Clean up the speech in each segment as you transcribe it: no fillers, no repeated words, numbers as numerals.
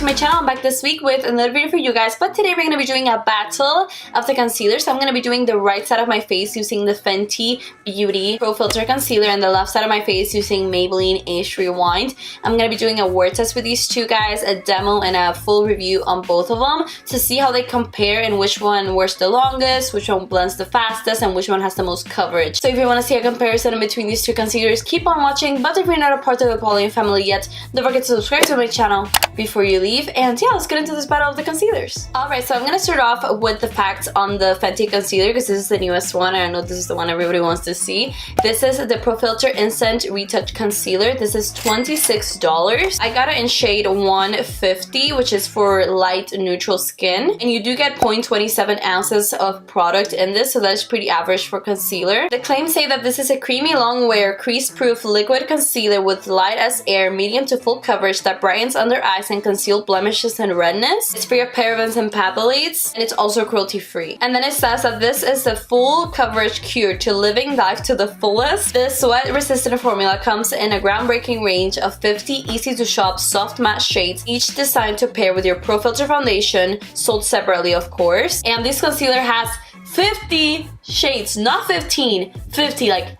to my channel. I'm back this week with another video for you guys, but today we're going to be doing a battle of the concealer. So I'm going to be doing the right side of my face using the Fenty Beauty Pro Filter Concealer and the left side of my face using Maybelline Age Rewind. I'm going to be doing a word test with these two guys, a demo and a full review on both of them to see how they compare and which one wears the longest, which one blends the fastest, and which one has the most coverage. So if you want to see a comparison between these two concealers, keep on watching. But if you're not a part of the Pauline family yet, don't forget to subscribe to my channel before you leave. And yeah, let's get into this battle of the concealers. Alright, so I'm gonna start off with the facts on the Fenty concealer because this is the newest one and I know this is the one everybody wants to see. This is the Pro Filter Instant Retouch Concealer. This is $26. I got it in shade 150, which is for light neutral skin. And you do get 0.27 ounces of product in this, so that's pretty average for concealer. The claims say that this is a creamy long wear, crease-proof liquid concealer with light as air, medium to full coverage that brightens under eyes and conceals blemishes and redness. It's free of parabens and phthalates, and it's also cruelty-free. And then it says that this is a full coverage cure to living life to the fullest. This sweat-resistant formula comes in a groundbreaking range of 50 easy-to-shop soft matte shades, each designed to pair with your Pro Filter foundation, sold separately of course. And this concealer has 50 shades, not 15, 50, like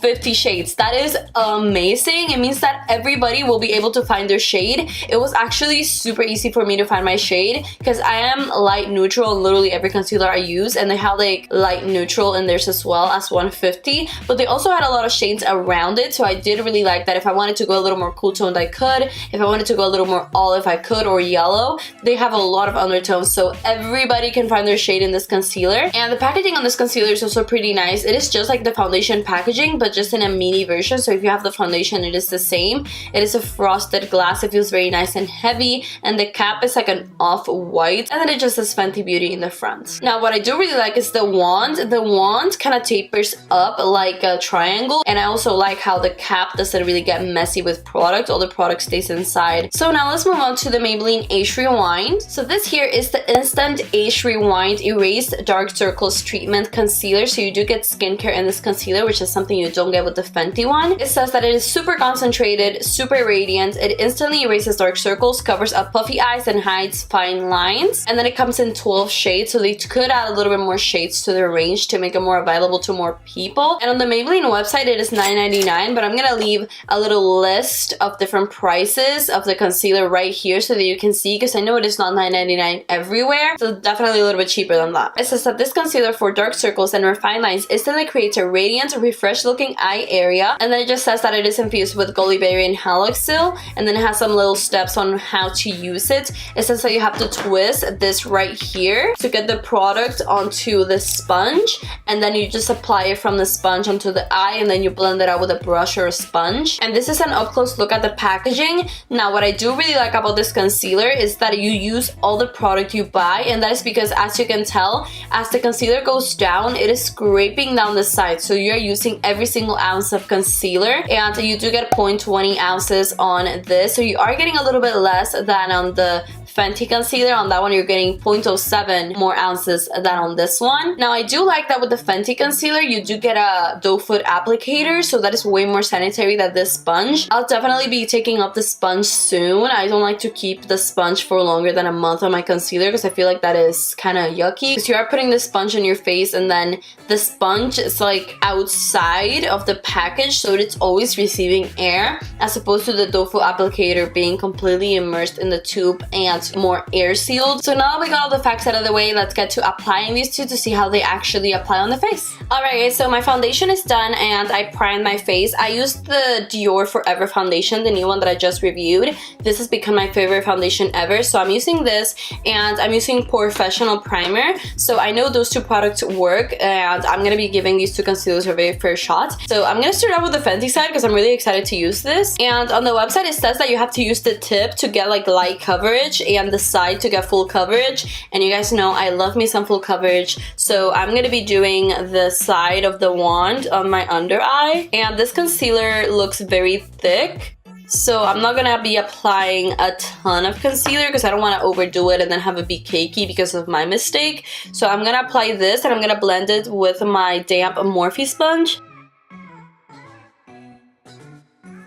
50 shades. That is amazing. It means that everybody will be able to find their shade. It was actually super easy for me to find my shade because I am light neutral in literally every concealer I use, and they have like light neutral in theirs as well as 150, but they also had a lot of shades around it, so I did really like that. If I wanted to go a little more cool toned I could, if I wanted to go a little more olive I could, or yellow. They have a lot of undertones, so everybody can find their shade in this concealer. And the packaging on this concealer is also pretty nice. It is just like the foundation packaging, but just in a mini version. So if you have the foundation, it is the same. It is a frosted glass. It feels very nice and heavy, and the cap is like an off-white, and then it just says Fenty Beauty in the front. Now what I do really like is the wand. The wand kind of tapers up like a triangle, and I also like how the cap doesn't really get messy with product. All the product stays inside. So now let's move on to the Maybelline Age Rewind. So this here is the Instant Age Rewind Erase Dark Circles Treatment Concealer. So you do get skincare in this concealer, which is something you don't get with the Fenty one. It says that it is super concentrated, super radiant. It instantly erases dark circles, covers up puffy eyes, and hides fine lines. And then it comes in 12 shades, so they could add a little bit more shades to their range to make it more available to more people. And on the Maybelline website, it is $9.99, but I'm gonna leave a little list of different prices of the concealer right here so that you can see, because I know it is not $9.99 everywhere, so definitely a little bit cheaper than that. It says that this concealer for dark circles and refined lines instantly creates a radiant, refreshed looking eye area, and then it just says that it is infused with Golly Berry and Haloxyl, and then it has some little steps on how to use it. It says that you have to twist this right here to get the product onto the sponge, and then you just apply it from the sponge onto the eye, and then you blend it out with a brush or a sponge. And this is an up-close look at the packaging. Now what I do really like about this concealer is that you use all the product you buy, and that is because, as you can tell, as the concealer goes down, it is scraping down the side, so you're using every single ounce of concealer, and you do get 0.20 ounces on this, so you are getting a little bit less than on the Fenty concealer. On that one you're getting 0.07 more ounces than on this one. Now I do like that with the Fenty concealer you do get a doe foot applicator, so that is way more sanitary than this sponge. I'll definitely be taking up the sponge soon. I don't like to keep the sponge for longer than a month on my concealer because I feel like that is kind of yucky, because you are putting the sponge on your face and then the sponge is like outside of the package, so it's always receiving air, as opposed to the doe foot applicator being completely immersed in the tube and more air sealed. So now we got all the facts out of the way, let's get to applying these two to see how they actually apply on the face. Alright guys, so my foundation is done and I primed my face. I used the Dior Forever foundation, the new one that I just reviewed. This has become my favorite foundation ever, so I'm using this, and I'm using PoreFesisonal primer. So I know those two products work, and I'm gonna be giving these two concealers a very fair shot. So I'm gonna start out with the Fenty side because I'm really excited to use this. And on the website it says that you have to use the tip to get like light coverage and the side to get full coverage, and you guys know I love me some full coverage, so I'm gonna be doing the side of the wand on my under eye. And this concealer looks very thick, so I'm not gonna be applying a ton of concealer because I don't want to overdo it and then have it be cakey because of my mistake. So I'm gonna apply this and I'm gonna blend it with my damp Morphe sponge.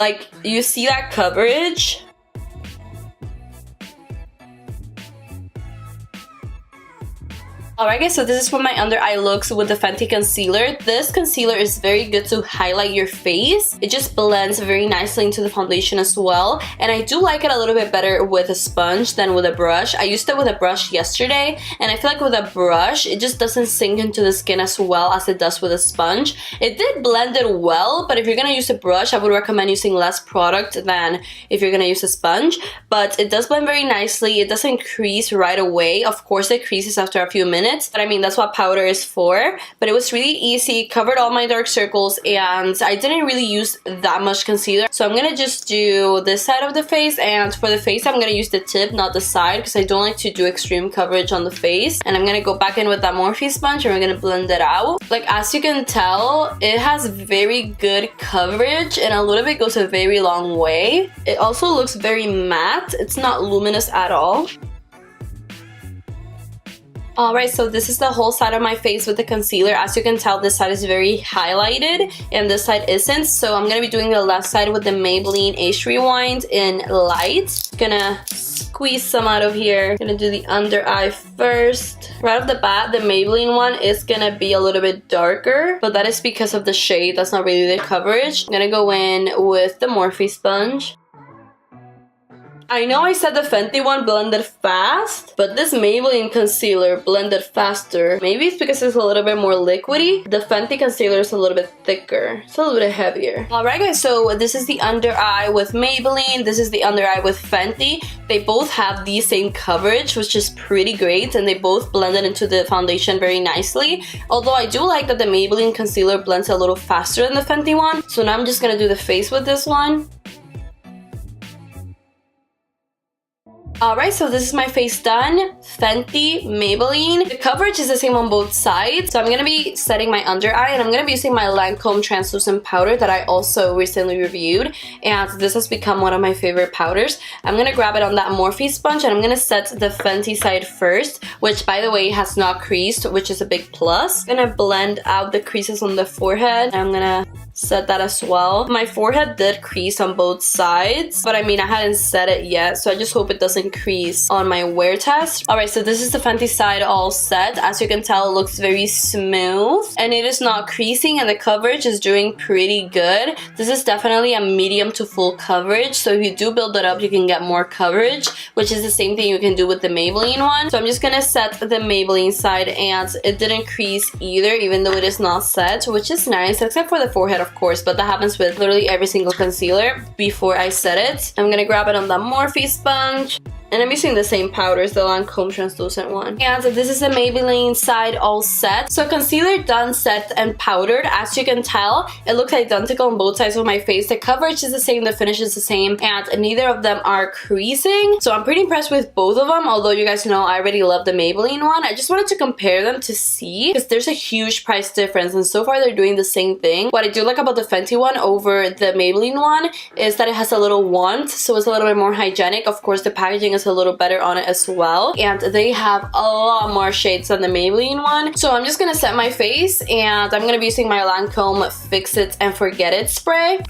Like, you see that coverage? Alright guys, so this is what my under eye looks with the Fenty concealer. This concealer is very good to highlight your face. It just blends very nicely into the foundation as well. And I do like it a little bit better with a sponge than with a brush. I used it with a brush yesterday, and I feel like with a brush, it just doesn't sink into the skin as well as it does with a sponge. It did blend it well, but if you're gonna use a brush, I would recommend using less product than if you're gonna use a sponge. But it does blend very nicely. It doesn't crease right away. Of course, it creases after a few minutes. But I mean, that's what powder is for. But it was really easy, covered all my dark circles, and I didn't really use that much concealer. So I'm gonna just do this side of the face, and for the face I'm gonna use the tip, not the side, because I don't like to do extreme coverage on the face. And I'm gonna go back in with that Morphe sponge and we're gonna blend it out. Like, as you can tell, it has very good coverage and a little bit goes a very long way. It also looks very matte. It's not luminous at all. Alright, so this is the whole side of my face with the concealer. As you can tell, this side is very highlighted and this side isn't. So I'm going to be doing the left side with the Maybelline Age Rewind in light. Gonna squeeze some out of here. Gonna do the under eye first. Right off the bat, the Maybelline one is gonna be a little bit darker, but that is because of the shade. That's not really the coverage. I'm gonna go in with the Morphe sponge. I know I said the Fenty one blended fast, but this Maybelline concealer blended faster. Maybe it's because it's a little bit more liquidy. The Fenty concealer is a little bit thicker. It's a little bit heavier. Alright guys, so this is the under eye with Maybelline. This is the under eye with Fenty. They both have the same coverage, which is pretty great, and they both blended into the foundation very nicely. Although I do like that the Maybelline concealer blends a little faster than the Fenty one. So now I'm just gonna do the face with this one. Alright, so this is my face done. Fenty, Maybelline. The coverage is the same on both sides. So I'm going to be setting my under eye, and I'm going to be using my Lancome translucent powder that I also recently reviewed. And this has become one of my favorite powders. I'm going to grab it on that Morphe sponge, and I'm going to set the Fenty side first, which by the way has not creased, which is a big plus. I'm going to blend out the creases on the forehead. I'm going to set that as well. My forehead did crease on both sides, but I mean, I hadn't set it yet, so I just hope it doesn't crease on my wear test. Alright, so this is the Fenty side all set. As you can tell, it looks very smooth and it is not creasing, and the coverage is doing pretty good. This is definitely a medium to full coverage, so if you do build it up, you can get more coverage, which is the same thing you can do with the Maybelline one. So I'm just gonna set the Maybelline side, and it didn't crease either, even though it is not set, which is nice, except for the forehead, of course, but that happens with literally every single concealer before I set it. I'm gonna grab it on the Morphe sponge. And I'm using the same powders, the Lancome translucent one. And this is the Maybelline side all set. So concealer done, set, and powdered. As you can tell, it looks identical on both sides of my face. The coverage is the same, the finish is the same, and neither of them are creasing. So I'm pretty impressed with both of them, although you guys know I already love the Maybelline one. I just wanted to compare them to see, because there's a huge price difference, and so far they're doing the same thing. What I do like about the Fenty one over the Maybelline one is that it has a little wand, so it's a little bit more hygienic. Of course, the packaging is a little better on it as well, and they have a lot more shades than the Maybelline one. So I'm just gonna set my face, and I'm gonna be using my Lancome Fix It and Forget It spray.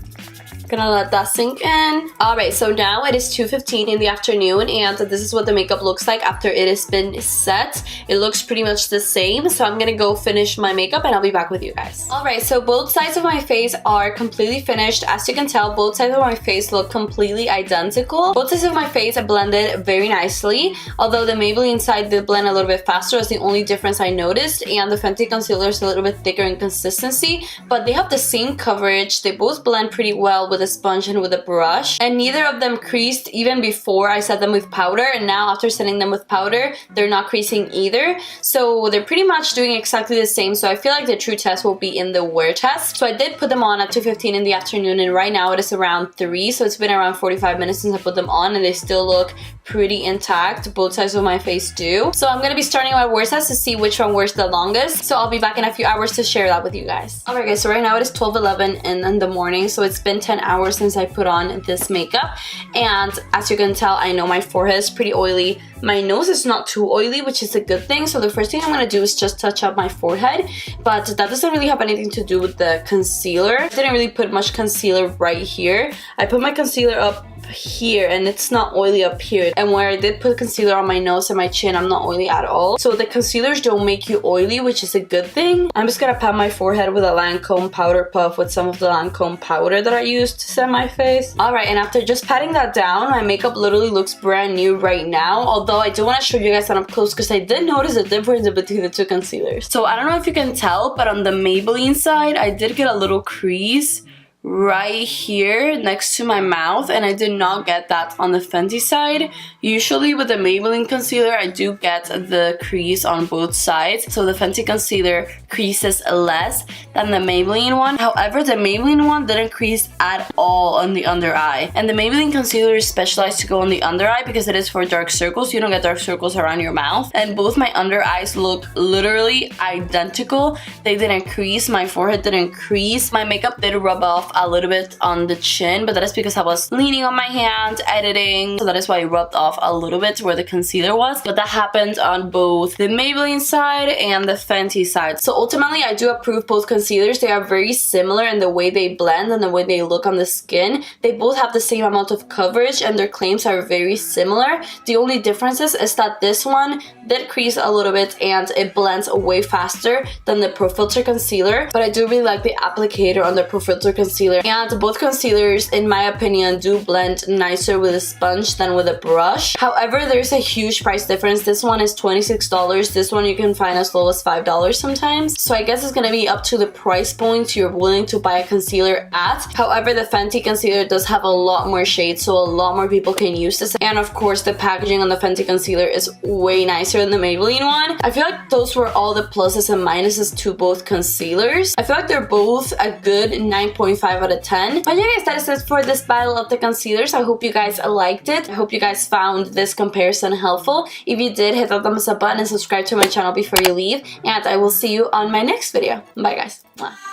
Gonna let that sink in. Alright, so now it is 2:15 in the afternoon, and this is what the makeup looks like after it has been set. It looks pretty much the same, so I'm gonna go finish my makeup and I'll be back with you guys. Alright, so both sides of my face are completely finished. As you can tell, both sides of my face look completely identical. Both sides of my face are blended very nicely, although the Maybelline side did blend a little bit faster. That's the only difference I noticed, and the Fenty concealer is a little bit thicker in consistency, but they have the same coverage. They both blend pretty well with a sponge and with a brush, and neither of them creased even before I set them with powder, and now after setting them with powder, they're not creasing either. So they're pretty much doing exactly the same, so I feel like the true test will be in the wear test. So I did put them on at 2:15 in the afternoon, and right now it is around 3, so it's been around 45 minutes since I put them on, and they still look pretty intact. Both sides of my face do. So I'm gonna be starting my wear test to see which one wears the longest, so I'll be back in a few hours to share that with you guys. Alright guys, so right now it is 12:11 in the morning, so it's been 10 hours since I put on this makeup, and as you can tell, I know my forehead is pretty oily. My nose is not too oily, which is a good thing, so the first thing I'm gonna do is just touch up my forehead, but that doesn't really have anything to do with the concealer. I didn't really put much concealer right here. I put my concealer up here and it's not oily up here. And where I did put concealer on my nose and my chin, I'm not oily at all. So the concealers don't make you oily, which is a good thing. I'm just gonna pat my forehead with a Lancome powder puff with some of the Lancome powder that I used to set my face. Alright, and after just patting that down, my makeup literally looks brand new right now. Although I do want to show you guys that up close because I did notice a difference between the two concealers. So I don't know if you can tell, but on the Maybelline side, I did get a little crease right here next to my mouth, and I did not get that on the Fenty side. Usually with the Maybelline concealer, I do get the crease on both sides, so the Fenty concealer creases less than the Maybelline one. However, the Maybelline one didn't crease at all on the under eye, and the Maybelline concealer is specialized to go on the under eye because it is for dark circles. You don't get dark circles around your mouth, and both my under eyes look literally identical. They didn't crease, my forehead didn't crease. My makeup did rub off a little bit on the chin, but that is because I was leaning on my hand editing, so that is why it rubbed off a little bit where the concealer was. But that happened on both the Maybelline side and the Fenty side. So ultimately, I do approve both concealers. They are very similar in the way they blend and the way they look on the skin. They both have the same amount of coverage and their claims are very similar. The only difference is that this one did crease a little bit and it blends way faster than the PoreFilt'r concealer. But I do really like the applicator on the PoreFilt'r concealer. And both concealers, in my opinion, do blend nicer with a sponge than with a brush. However, there's a huge price difference. This one is $26. This one you can find as low as $5 sometimes. So I guess it's gonna be up to the price point you're willing to buy a concealer at. However, the Fenty concealer does have a lot more shades, so a lot more people can use this. And of course, the packaging on the Fenty concealer is way nicer than the Maybelline one. I feel like those were all the pluses and minuses to both concealers. I feel like they're both a good 9.5 out of 10. But yeah guys, that is it for this battle of the concealers. I hope you guys liked it. I hope you guys found this comparison helpful. If you did, hit that thumbs up button and subscribe to my channel before you leave. And I will see you on my next video. Bye guys. Mwah.